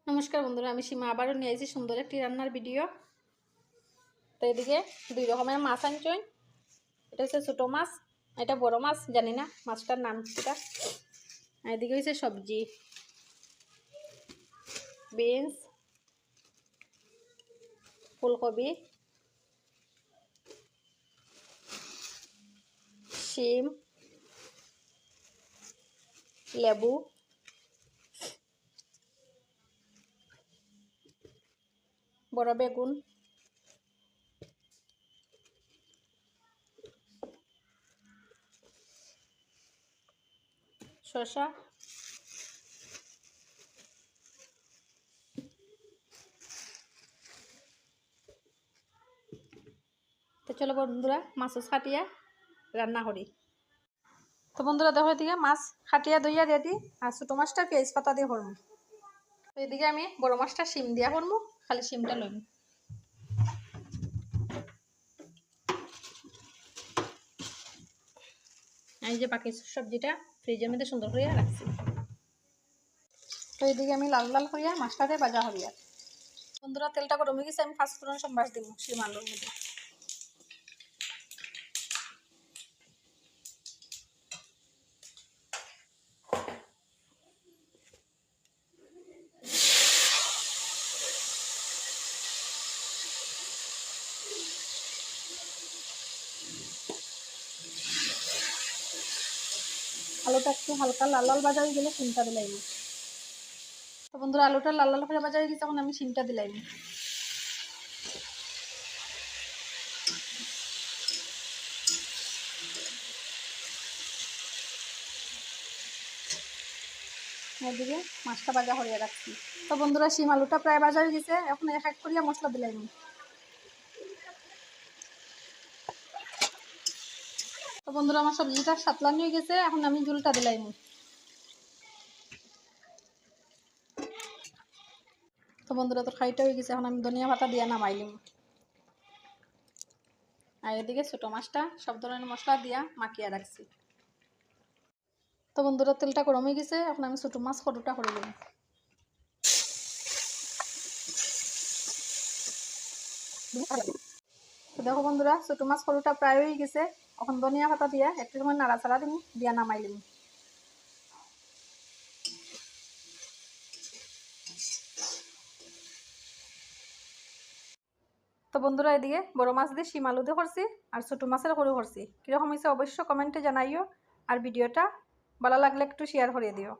নমস্কার বন্ধুরা, আমি সীমা আবারও নিয়ে এসেছি সুন্দর একটি রান্নার ভিডিও। তো এদিকে দুই রকমের মাছ আনছি। এটা হচ্ছে ছোটো মাছ, এটা বড় মাছ, জানি না মাছটার নাম কিটা। এদিকে হচ্ছে সবজি, বিনস, ফুলকপি, শিম, লেবু, বড় বেগুন, শসা, তো চলো বন্ধুরা মাছ কাটিয়া রান্না করি। তো বন্ধুরা দেখো, এদিকে মাছ কাটিয়া দইয়া রেডি, আর ছোটো মাছটা পেঁয়াজ পাতা দিয়ে করবো। তো এদিকে আমি বড় মাছটা শিম দিয়া করবো, খালি শিমটা লইব। এই যে বাকি সবজিটা ফ্রিজের মধ্যে সুন্দর করিয়া রাখছি। তো এদিকে আমি লাল লাল করিয়া মাছটাতে ভাজা হরিয়া। বন্ধুরা তেলটা গরম হয়ে গেছে, আমি পাঁচফোড়ন সম্বাস দিব শিম আলুর মধ্যে। আলুটা একটু হালকা লাল লাল ভাজা হয়ে গেলে শিমটা দিলাইনি। তো বন্ধুরা আলুটা লাল লাল করে ভাজা হয়ে গেছে, এখন আমি শিমটা দিলাইনি। এদিকে মাছটা ভাজা হরিয়া রাখছি। তো বন্ধুরা শিম আলুটা প্রায় ভাজা হয়ে গেছে, এখন এক এক করিয়া মশলা দিলাইনি। তো বন্ধুরা আমার সবজিটা সাতলানি হয়ে গেছে, এখন আমি ঝুলটা দিলাইনি। তো বন্ধুরা তো খাইটা হয়ে গেছে, এখন আমি ধনিয়া পাতা দিয়ে নামাইলাম। আর এদিকে ছোটো মাছটা সব ধরনের মশলা দিয়া মাখিয়ে রাখছি। তো বন্ধুরা তেলটা গরম হয়ে গেছে, এখন আমি ছোটো মাছ কটুটা করে দিলাম। তো দেখো বন্ধুরা ছোটো মাছ কটুটা প্রায় হয়ে গেছে, এখন ধনিয়া পাতা দিয়া একটু সময় নাড়াচাড়া দিন দিয়া নামাইলিম। তো বন্ধুরা এদিকে বড় মাছ দিয়ে শিম আলু দিয়ে করছি, আর ছোটো মাছের করে করছি। কীরকম হয়েছে অবশ্য কমেন্টে জানাইও, আর ভিডিওটা ভালো লাগলে একটু শেয়ার করে দিও।